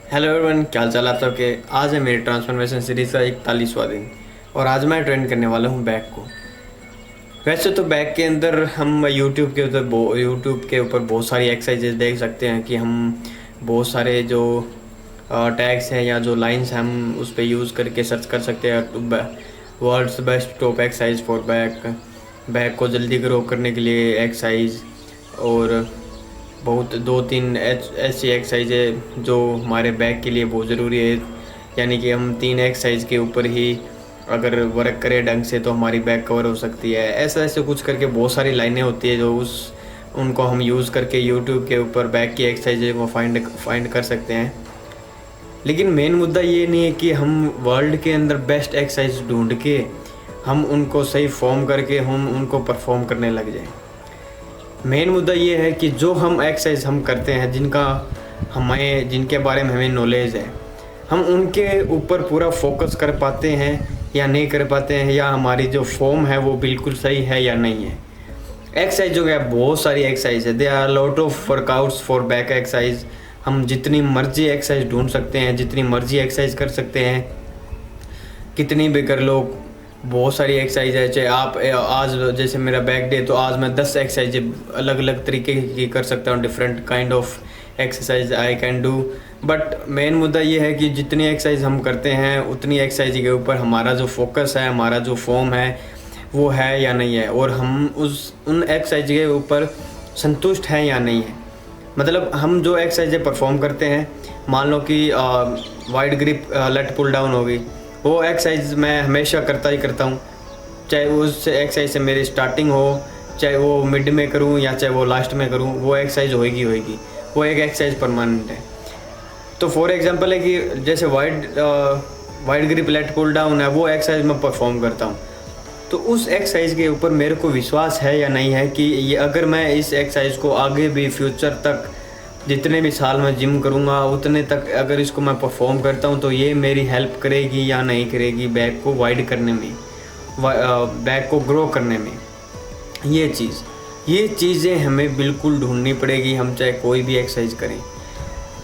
Hello everyone, क्या हाल चाल आप सबके। आज है मेरी ट्रांसफॉर्मेशन सीरीज़ का 41वां दिन और आज मैं ट्रेन करने वाला हूँ बैक को। वैसे तो बैक के अंदर हम यूट्यूब के ऊपर बहुत सारी एक्सरसाइजेज देख सकते हैं कि हम बहुत सारे जो टैग्स हैं या जो लाइंस हैं हम उस पर यूज़ करके सर्च कर सकते हैं। World's best top exercise for back को जल्दी ग्रो करने के लिए एक्सरसाइज, और बहुत 2-3 ऐसी एक्सरसाइज है जो हमारे बैक के लिए बहुत ज़रूरी है। यानी कि हम 3 एक्सरसाइज के ऊपर ही अगर वर्क करें ढंग से तो हमारी बैक कवर हो सकती है। ऐसा ऐसे कुछ करके बहुत सारी लाइनें होती है जो उनको हम यूज़ करके यूट्यूब के ऊपर बैक की एक्सरसाइज को फाइंड कर सकते हैं। लेकिन मेन मुद्दा ये नहीं है कि हम वर्ल्ड के अंदर बेस्ट एक्सरसाइज ढूंढ के हम उनको सही फॉर्म करके हम उनको परफॉर्म करने लग जाएं। मेन मुद्दा ये है कि जो हम एक्सरसाइज हम करते हैं जिनके बारे में हमें नॉलेज है, हम उनके ऊपर पूरा फोकस कर पाते हैं या नहीं कर पाते हैं, या हमारी जो फॉर्म है वो बिल्कुल सही है या नहीं है। एक्सरसाइज जो है बहुत सारी एक्सरसाइज है, they are lot of workouts for back exercise. हम जितनी मर्जी एक्सरसाइज ढूंढ सकते हैं, जितनी मर्जी एक्सरसाइज कर सकते हैं, कितनी भी कर लो। बहुत सारी एक्सरसाइज है, चाहे आप आज जैसे मेरा बैक डे तो आज मैं 10 एक्सरसाइज अलग अलग तरीके की कर सकता हूँ। Different kind of exercise I can do. But main मुद्दा ये है कि जितनी एक्सरसाइज हम करते हैं उतनी एक्सरसाइज के ऊपर हमारा जो फोकस है, हमारा जो फॉर्म है वो है या नहीं है, और हम उन एक्सरसाइज के ऊपर संतुष्ट हैं या नहीं है। मतलब हम जो एक्सरसाइज परफॉर्म करते हैं, मान लो कि wide grip lat pull down होगी, वो एक्सरसाइज मैं हमेशा करता ही करता हूँ। चाहे उस एक्सरसाइज से मेरी स्टार्टिंग हो, चाहे वो मिड में करूँ या चाहे वो लास्ट में करूँ, वो एक्सरसाइज होगी वो एक एक्सरसाइज परमानेंट है। तो फॉर एग्जांपल है कि जैसे wide grip lat pull down है, वो एक्सरसाइज मैं परफॉर्म करता हूँ। तो उस एक्सरसाइज के ऊपर मेरे को विश्वास है या नहीं है कि ये अगर मैं इस एक्सरसाइज को आगे भी फ्यूचर तक जितने भी साल में जिम करूँगा उतने तक अगर इसको मैं परफॉर्म करता हूँ तो ये मेरी हेल्प करेगी या नहीं करेगी बैक को वाइड करने में, बैक को ग्रो करने में। ये चीज़ें हमें बिल्कुल ढूंढनी पड़ेगी, हम चाहे कोई भी एक्सरसाइज करें।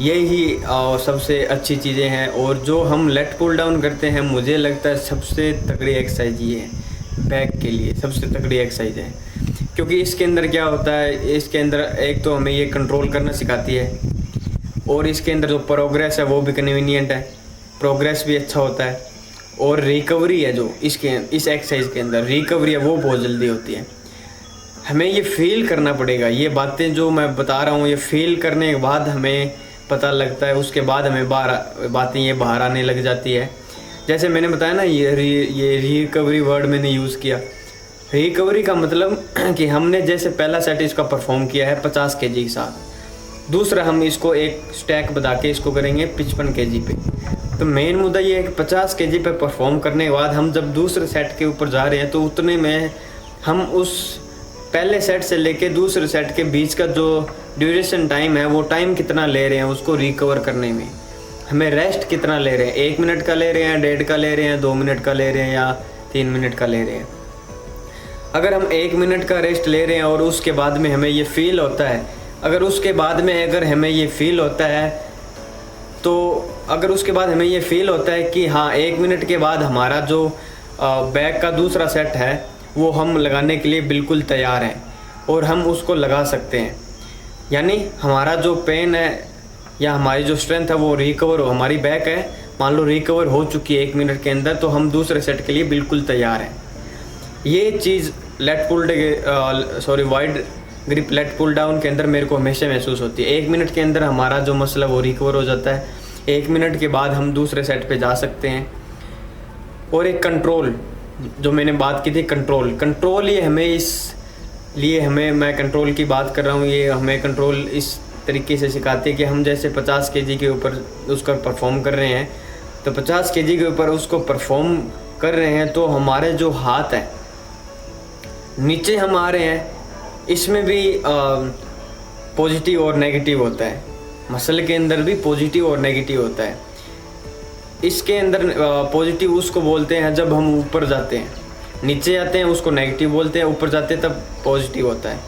यही सबसे अच्छी चीज़ें हैं। और जो हम लेट पुल डाउन करते हैं, मुझे लगता है सबसे तगड़ी एक्सरसाइज ये है, बैक के लिए सबसे तगड़ी एक्सरसाइज है। क्योंकि इसके अंदर क्या होता है, इसके अंदर एक तो हमें ये कंट्रोल करना सिखाती है, और इसके अंदर जो प्रोग्रेस है वो भी कन्वीनियंट है, प्रोग्रेस भी अच्छा होता है। और रिकवरी है जो इस एक्सरसाइज के अंदर रिकवरी है वो बहुत जल्दी होती है। हमें ये फील करना पड़ेगा, ये बातें जो मैं बता रहा हूँ ये फील करने के बाद हमें पता लगता है, उसके बाद हमें बातें ये बाहर आने लग जाती है। जैसे मैंने बताया ना, ये रिकवरी वर्ड मैंने यूज़ किया। रिकवरी का मतलब कि हमने जैसे पहला सेट इसका परफॉर्म किया है 50 kg के साथ, दूसरा हम इसको एक स्टैक बता के इसको करेंगे 55 kg पे। तो मेन मुद्दा ये है कि 50 kg पे परफॉर्म करने के बाद हम जब दूसरे सेट के ऊपर जा रहे हैं तो उतने में हम उस पहले सेट से लेके दूसरे सेट के बीच का जो ड्यूरेशन टाइम है, वो टाइम कितना ले रहे हैं उसको रिकवर करने में, हमें रेस्ट कितना ले रहे हैं, 1 मिनट का ले रहे हैं, 1.5 का ले रहे हैं, 2 मिनट का ले रहे हैं या 3 मिनट का ले रहे हैं। अगर हम 1 मिनट का रेस्ट ले रहे हैं और उसके बाद में हमें ये फील होता है, अगर उसके बाद हमें ये फील होता है कि हाँ 1 मिनट के बाद हमारा जो बैक का दूसरा सेट है वो हम लगाने के लिए बिल्कुल तैयार हैं और हम उसको लगा सकते हैं, यानी हमारा जो पेन है या हमारी जो स्ट्रेंथ है वो रिकवर हो, हमारी बैक है मान लो रिकवर हो चुकी है 1 मिनट के अंदर, तो हम दूसरे सेट के लिए बिल्कुल तैयार हैं। ये चीज़ wide grip lat pull down के अंदर मेरे को हमेशा महसूस होती है। 1 मिनट के अंदर हमारा जो मसला वो रिकवर हो जाता है, 1 मिनट के बाद हम दूसरे सेट पे जा सकते हैं। और एक कंट्रोल जो मैंने बात की थी, कंट्रोल ये मैं कंट्रोल की बात कर रहा हूँ, ये हमें कंट्रोल इस तरीके से सिखाती है कि हम जैसे 50 kg के ऊपर उसका परफॉर्म कर रहे हैं, तो 50 kg के ऊपर उसको परफॉर्म कर रहे हैं तो हमारे जो हाथ है नीचे हम आ रहे हैं, इसमें भी पॉजिटिव और नेगेटिव होता है। मसल के अंदर भी पॉजिटिव और नेगेटिव होता है। इसके अंदर पॉजिटिव उसको बोलते हैं जब हम ऊपर जाते हैं, नीचे जाते हैं उसको नेगेटिव बोलते हैं, ऊपर जाते हैं तब पॉजिटिव होता है।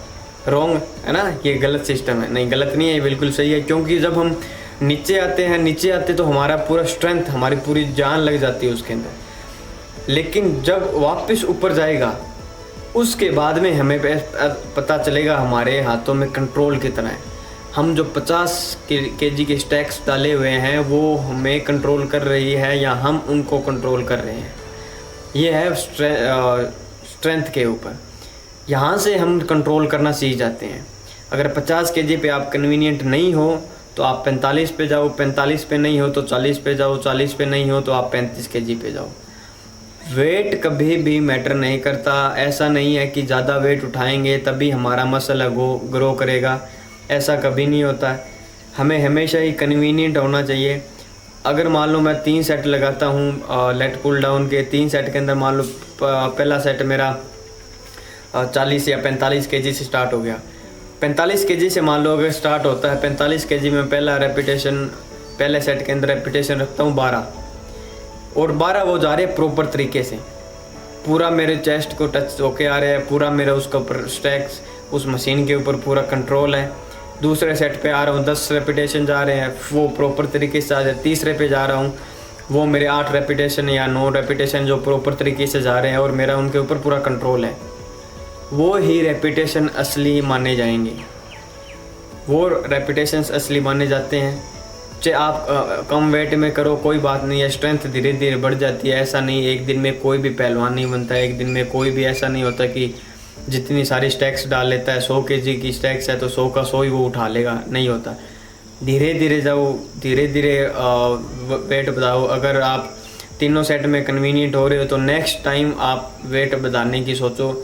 रॉन्ग है ना, ये गलत सिस्टम है। नहीं, गलत नहीं है, ये बिल्कुल सही है। क्योंकि जब हम नीचे आते हैं, नीचे आते तो हमारा पूरा स्ट्रेंथ, हमारी पूरी जान लग जाती है उसके अंदर। लेकिन जब वापस ऊपर जाएगा उसके बाद में हमें पता चलेगा हमारे हाथों में कंट्रोल कितना है। हम जो 50 केजी के स्टैक्स डाले हुए हैं वो हमें कंट्रोल कर रही है या हम उनको कंट्रोल कर रहे हैं। ये है स्ट्रेंथ के ऊपर। यहाँ से हम कंट्रोल करना सीख जाते हैं। अगर 50 केजी पे आप कन्वीनियंट नहीं हो तो आप 45 पे जाओ, 45 पे नहीं हो तो 40 पे जाओ, 40 पे नहीं हो तो आप 35 केजी पे जाओ। वेट कभी भी मैटर नहीं करता। ऐसा नहीं है कि ज़्यादा वेट उठाएंगे तभी हमारा मसल ग्रो करेगा, ऐसा कभी नहीं होता है। हमें हमेशा ही कन्वीनियंट होना चाहिए। अगर मान लो मैं 3 सेट लगाता हूँ लेट पुल डाउन के, 3 सेट के अंदर मान लो पहला सेट मेरा 40 या 45 केजी से स्टार्ट हो गया। 45 केजी से मान लो अगर स्टार्ट होता है, 45 केजी में पहला रेपिटेशन, पहले सेट के अंदर रेपिटेशन रखता हूँ 12, और 12 वो जा रहे हैं प्रॉपर तरीके से, पूरा मेरे चेस्ट को टच होके आ रहा है, पूरा मेरा उसका ऊपर स्टैक्स उस मशीन के ऊपर पूरा कंट्रोल है। दूसरे सेट पे आ रहा हूँ, 10 रेपिटेशन जा रहे हैं, वो प्रॉपर तरीके से आ जाए। तीसरे पे जा रहा हूँ, वो मेरे 8 रेपिटेशन या 9 रेपिटेशन जो प्रॉपर तरीके से जा रहे हैं और मेरा उनके ऊपर पूरा कंट्रोल है। वो ही रेपिटेशन असली माने जाएंगे, वो रेपिटेशंस असली माने जाते हैं। चाहे आप कम वेट में करो कोई बात नहीं है, स्ट्रेंथ धीरे धीरे बढ़ जाती है। ऐसा नहीं एक दिन में कोई भी पहलवान नहीं बनता है, एक दिन में कोई भी ऐसा नहीं होता कि जितनी सारी स्टैक्स डाल लेता है, 100 केजी की स्टैक्स है तो 100 का 100 ही वो उठा लेगा, नहीं होता। धीरे धीरे जाओ, धीरे धीरे वेट बढ़ाओ। अगर आप तीनों सेट में कन्वीनियंट हो रहे हो तो नेक्स्ट टाइम आप वेट बढ़ाने की सोचो।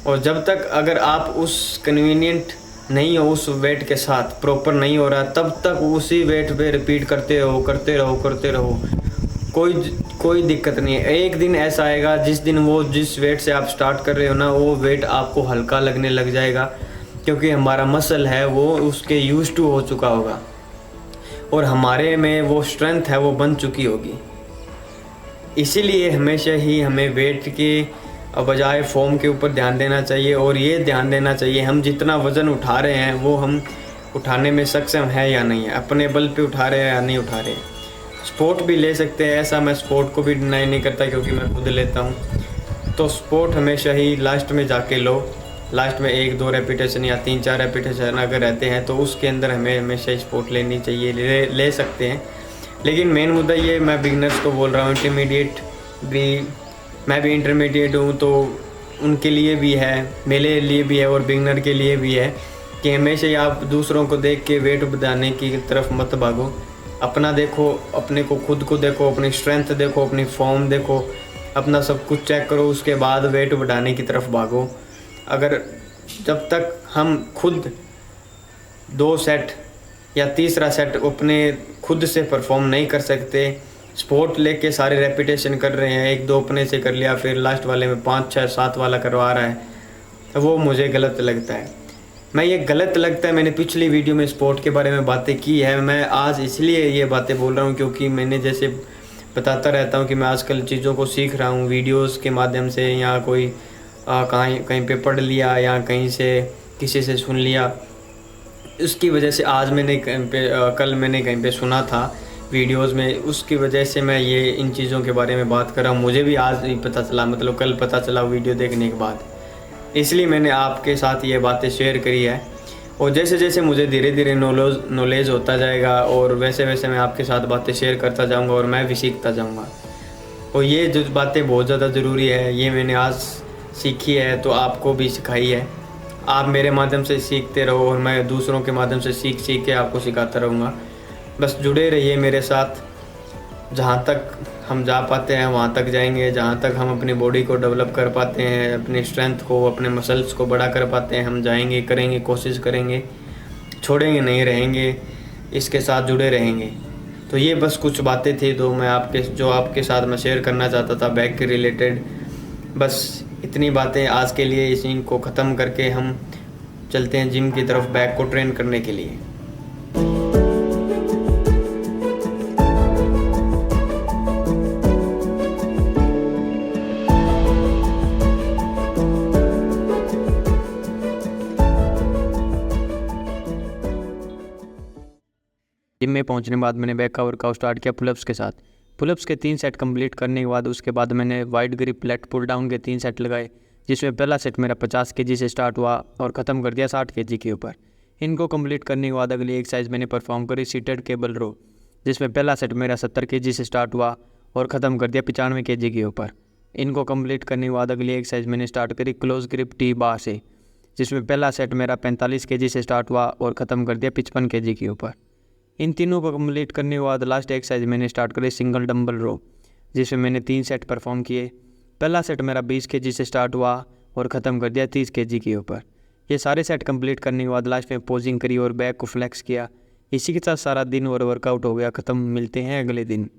और जब तक अगर आप उस कन्वीनियंट नहीं हो, उस वेट के साथ प्रॉपर नहीं हो रहा, तब तक उसी वेट पे रिपीट करते रहो, करते रहो, करते रहो। कोई दिक्कत नहीं है। एक दिन ऐसा आएगा जिस दिन वो जिस वेट से आप स्टार्ट कर रहे हो ना, वो वेट आपको हल्का लगने लग जाएगा, क्योंकि हमारा मसल है वो उसके यूज टू हो चुका होगा और हमारे में वो स्ट्रेंथ है वो बन चुकी होगी। इसीलिए हमेशा ही हमें वेट के बजाय फॉर्म के ऊपर ध्यान देना चाहिए। और ये ध्यान देना चाहिए हम जितना वज़न उठा रहे हैं वो हम उठाने में सक्षम है या नहीं है, अपने बल पे उठा रहे हैं या नहीं उठा रहे हैं। स्पोर्ट भी ले सकते हैं, ऐसा मैं स्पोर्ट को भी डिनाई नहीं करता क्योंकि मैं खुद लेता हूँ। तो स्पोर्ट हमेशा ही लास्ट में जाके लो, लास्ट में 1-2 रेपिटेशन या 3-4 रेपिटेशन अगर रहते हैं तो उसके अंदर हमें हमेशा स्पोर्ट लेनी चाहिए, ले सकते हैं। लेकिन मेन मुद्दा ये मैं बिगनर्स को बोल रहा हूँ, इंटरमीडिएट भी, मैं भी इंटरमीडिएट हूँ तो उनके लिए भी है, मेरे लिए भी है और बिगनर के लिए भी है कि हमेशा ही आप दूसरों को देख के वेट बढ़ाने की तरफ मत भागो। अपना देखो, अपने को खुद को देखो, अपनी स्ट्रेंथ देखो, अपनी फॉर्म देखो, अपना सब कुछ चेक करो, उसके बाद वेट बढ़ाने की तरफ भागो। अगर जब तक हम खुद 2 सेट या तीसरा सेट अपने खुद से परफॉर्म नहीं कर सकते, स्पोर्ट लेके सारे रेपिटेशन कर रहे हैं, 1-2 अपने से कर लिया, फिर लास्ट वाले में 5, 6, 7 वाला करवा रहा है, तो वो मुझे गलत लगता है। मैं ये गलत लगता है, मैंने पिछली वीडियो में स्पोर्ट के बारे में बातें की है। मैं आज इसलिए ये बातें बोल रहा हूँ क्योंकि मैंने जैसे बताता रहता हूँ कि मैं आजकल चीज़ों को सीख रहा हूँ वीडियोस के माध्यम से, या कोई कहीं पे पढ़ लिया या कहीं से किसी से सुन लिया। उसकी वजह से आज मैंने कल मैंने कहीं पे सुना था वीडियोस में, उसकी वजह से मैं ये इन चीज़ों के बारे में बात कर रहा हूँ। मुझे भी आज ही पता चला, मतलब कल पता चला वीडियो देखने के बाद, इसलिए मैंने आपके साथ ये बातें शेयर करी है। और जैसे जैसे मुझे धीरे धीरे नॉलेज होता जाएगा और वैसे वैसे मैं आपके साथ बातें शेयर करता जाऊंगा और मैं भी सीखता जाऊंगा। और ये जो बातें बहुत ज़्यादा ज़रूरी है, ये मैंने आज सीखी है तो आपको भी सिखाई है। आप मेरे माध्यम से सीखते रहो और मैं दूसरों के माध्यम से सीख के आपको सिखाता रहूँगा। बस जुड़े रहिए मेरे साथ, जहाँ तक हम जा पाते हैं वहाँ तक जाएंगे, जहाँ तक हम अपनी बॉडी को डेवलप कर पाते हैं, अपनी स्ट्रेंथ को, अपने मसल्स को बड़ा कर पाते हैं, हम जाएंगे, करेंगे, कोशिश करेंगे, छोड़ेंगे नहीं, रहेंगे, इसके साथ जुड़े रहेंगे। तो ये बस कुछ बातें थी जो आपके साथ मैं शेयर करना चाहता था बैक के रिलेटेड। बस इतनी बातें आज के लिए, इसी को ख़त्म करके हम चलते हैं जिम की तरफ बैक को ट्रेन करने के लिए। जिम में पहुंचने के बाद मैंने बैक का वर्कआउट स्टार्ट किया पुलअप्स के साथ। पुलअप्स के 3 सेट कंप्लीट करने के बाद उसके बाद मैंने wide grip lat pull down के 3 सेट लगाए, जिसमें पहला सेट मेरा 50 kg से स्टार्ट हुआ और ख़त्म कर दिया 60 kg के ऊपर। इनको कंप्लीट करने के बाद अगली एक्सरसाइज मैंने परफॉर्म करी सीटेड केबल रो, जिसमें पहला सेट मेरा 70 kg से स्टार्ट हुआ और ख़त्म कर दिया 95 kg के ऊपर। इनको कंप्लीट करने के बाद अगली एक्सरसाइज मैंने स्टार्ट करी क्लोज ग्रिप टी बार से, जिसमें पहला सेट मेरा 45 kg से स्टार्ट हुआ और ख़त्म कर दिया 55 kg के ऊपर। इन तीनों को कंप्लीट करने के बाद लास्ट एक्सरसाइज मैंने स्टार्ट करी सिंगल डंबल रो, जिसमें मैंने 3 सेट परफॉर्म किए। पहला सेट मेरा 20 kg से स्टार्ट हुआ और ख़त्म कर दिया 30 kg के ऊपर। ये सारे सेट कंप्लीट करने के बाद लास्ट में पोजिंग करी और बैक को फ्लेक्स किया। इसी के साथ सारा दिन और वर्कआउट हो गया ख़त्म। मिलते हैं अगले दिन।